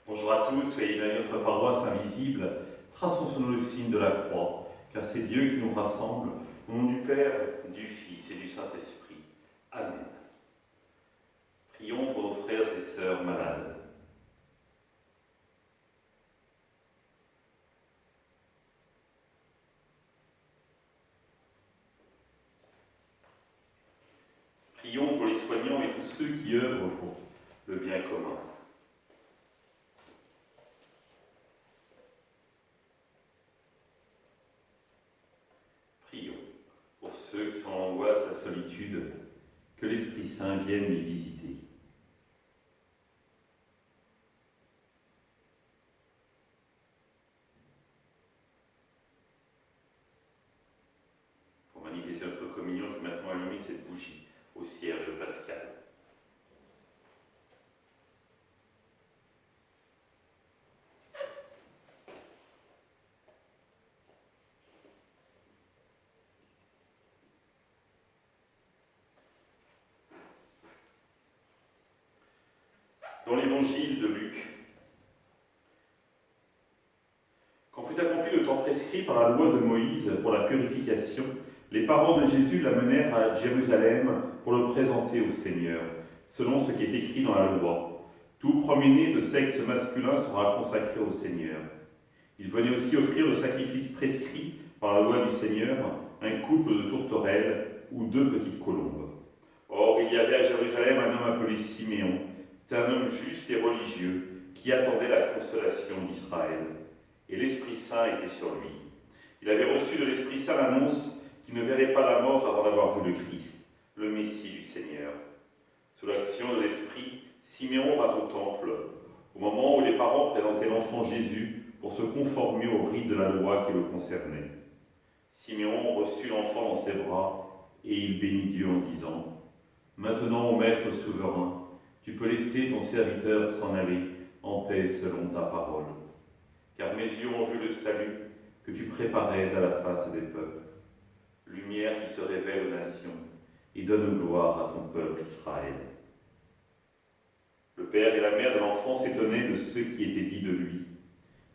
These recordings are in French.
Bonjour à tous, soyez bienvenus à notre paroisse invisible. Traçons sur nous le signe de la croix, car c'est Dieu qui nous rassemble. Au nom du Père, du Fils et du Saint-Esprit. Amen. Prions pour nos frères et sœurs malades. Prions pour les soignants et tous ceux qui œuvrent pour le bien commun. Prions pour ceux qui sont en angoisse, la solitude, que l'Esprit Saint vienne les visiter. Pour manifester notre communion, je vais maintenant allumer cette bougie au cierge pascal. Dans l'évangile de Luc, quand fut accompli le temps prescrit par la loi de Moïse pour la purification, les parents de Jésus l'amenèrent à Jérusalem pour le présenter au Seigneur, selon ce qui est écrit dans la loi. Tout premier-né de sexe masculin sera consacré au Seigneur. Il venait aussi offrir le sacrifice prescrit par la loi du Seigneur, un couple de tourterelles ou 2 petites colombes. Or, il y avait à Jérusalem un homme appelé Siméon. C'est un homme juste et religieux qui attendait la consolation d'Israël. Et l'Esprit Saint était sur lui. Il avait reçu de l'Esprit Saint l'annonce qu'il ne verrait pas la mort avant d'avoir vu le Christ, le Messie du Seigneur. Sous l'action de l'Esprit, Siméon vint au temple, au moment où les parents présentaient l'enfant Jésus pour se conformer au rite de la loi qui le concernait. Siméon reçut l'enfant dans ses bras et il bénit Dieu en disant : « Maintenant, ô Maître souverain, tu peux laisser ton serviteur s'en aller en paix selon ta parole. Car mes yeux ont vu le salut que tu préparais à la face des peuples, lumière qui se révèle aux nations et donne gloire à ton peuple Israël. » Le père et la mère de l'enfant s'étonnaient de ce qui était dit de lui.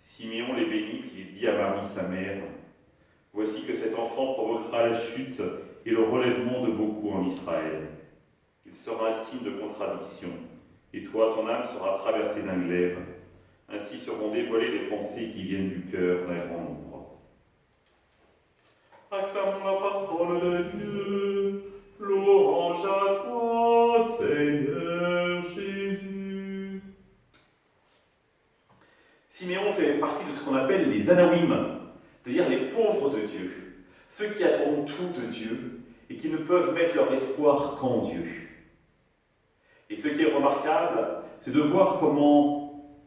Siméon les bénit, puis il dit à Marie sa mère : « Voici que cet enfant provoquera la chute et le relèvement de beaucoup en Israël. Il sera un signe de contradiction, et toi, ton âme sera traversée d'un glaive. Ainsi seront dévoilées les pensées qui viennent du cœur d'un grand nombre. » Acclamons la parole de Dieu. Louange à toi, Seigneur Jésus. Siméon fait partie de ce qu'on appelle les Anawim, c'est-à-dire les pauvres de Dieu, ceux qui attendent tout de Dieu et qui ne peuvent mettre leur espoir qu'en Dieu. Et ce qui est remarquable, c'est de voir comment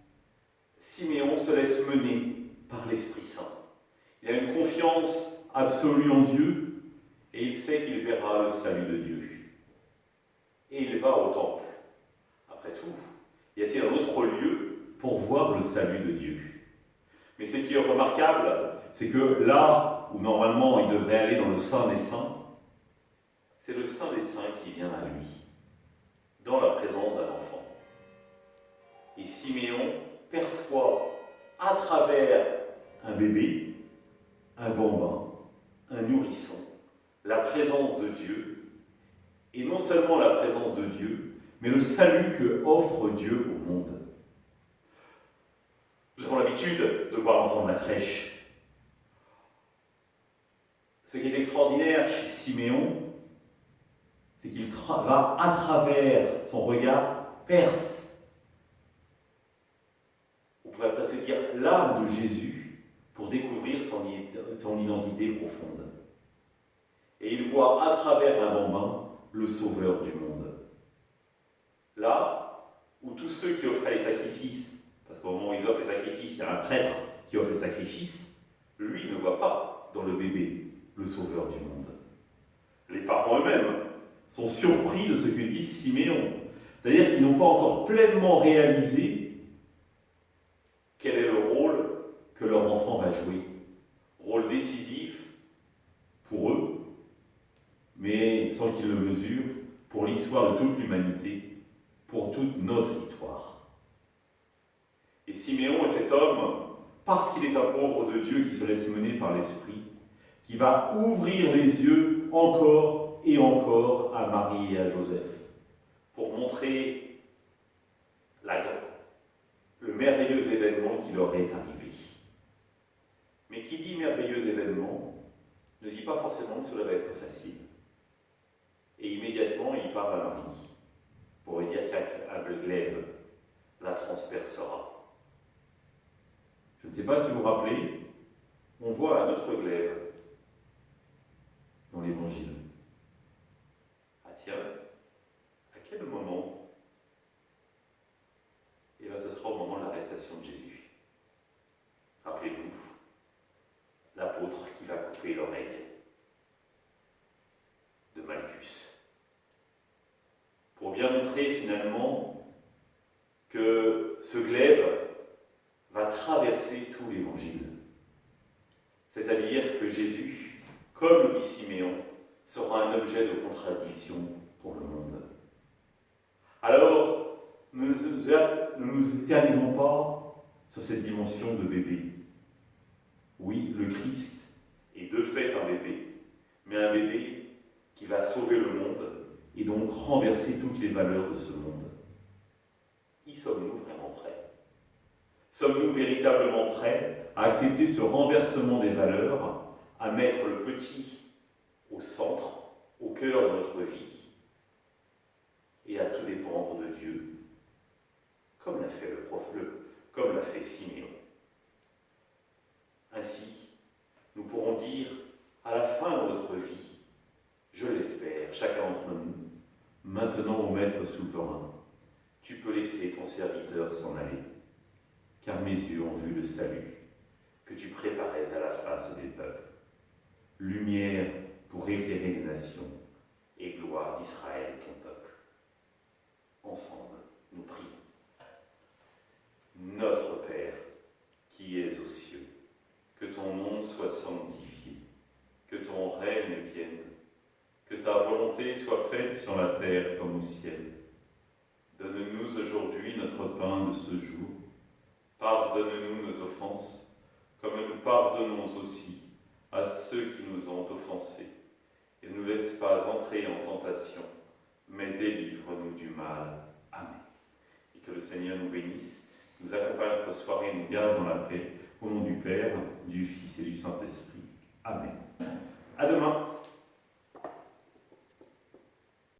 Siméon se laisse mener par l'Esprit Saint. Il a une confiance absolue en Dieu et il sait qu'il verra le salut de Dieu. Et il va au temple. Après tout, y a-t-il un autre lieu pour voir le salut de Dieu? Mais ce qui est remarquable, c'est que là où normalement il devrait aller dans le Saint des Saints, c'est le Saint des Saints qui vient à lui, dans la présence d'un enfant. Et Siméon perçoit à travers un bébé, un bambin, un nourrisson, la présence de Dieu, et non seulement la présence de Dieu, mais le salut que offre Dieu au monde. Nous avons l'habitude de voir l'enfant de la crèche. Ce qui est extraordinaire chez Siméon, c'est qu'il va à travers son regard, perce, on pourrait presque dire l'âme de Jésus, pour découvrir son identité profonde. Et il voit à travers un bambin le sauveur du monde. Là où tous ceux qui offraient les sacrifices, parce qu'au moment où ils offrent les sacrifices, il y a un prêtre qui offre le sacrifice, lui ne voit pas dans le bébé le sauveur du monde. Les parents eux-mêmes sont surpris de ce que dit Siméon, c'est-à-dire qu'ils n'ont pas encore pleinement réalisé quel est le rôle que leur enfant va jouer. Rôle décisif pour eux, mais sans qu'ils le mesurent, pour l'histoire de toute l'humanité, pour toute notre histoire. Et Siméon est cet homme, parce qu'il est un pauvre de Dieu qui se laisse mener par l'Esprit, qui va ouvrir les yeux encore et encore à Marie et à Joseph, pour montrer le merveilleux événement qui leur est arrivé. Mais qui dit merveilleux événement ne dit pas forcément que cela va être facile. Et immédiatement, il parle à Marie, pour lui dire qu'un glaive la transpercera. Je ne sais pas si vous vous rappelez, on voit un autre glaive dans l'Évangile. Ah tiens, à quel moment? Eh bien, ce sera au moment de l'arrestation de Jésus. Rappelez-vous, l'apôtre qui va couper l'oreille de Malchus. Pour bien montrer finalement que ce glaive va traverser tout l'Évangile. C'est-à-dire que Jésus, comme le dit Siméon, sera un objet de contradiction pour le monde. Alors, ne nous éternisons pas sur cette dimension de bébé. Oui, le Christ est de fait un bébé, mais un bébé qui va sauver le monde et donc renverser toutes les valeurs de ce monde. Y sommes-nous vraiment prêts? Sommes-nous véritablement prêts à accepter ce renversement des valeurs, à mettre le petit au centre, au cœur de notre vie, et à tout dépendre de Dieu, comme l'a fait comme l'a fait Siméon. Ainsi, nous pourrons dire à la fin de notre vie, je l'espère, chacun d'entre nous, maintenant ô Maître souverain, tu peux laisser ton serviteur s'en aller, car mes yeux ont vu le salut que tu préparais à la face des peuples, lumière pour éclairer les nations et gloire d'Israël, ton peuple. Ensemble, nous prions. Notre Père, qui es aux cieux, que ton nom soit sanctifié, que ton règne vienne, que ta volonté soit faite sur la terre comme au ciel. Donne-nous aujourd'hui notre pain de ce jour. Pardonne-nous nos offenses, comme nous pardonnons aussi à ceux qui nous ont offensés. Et ne nous laisse pas entrer en tentation, mais délivre-nous du mal. Amen. Et que le Seigneur nous bénisse, nous accompagne notre soirée et nous garde dans la paix. Au nom du Père, du Fils et du Saint-Esprit. Amen. À demain.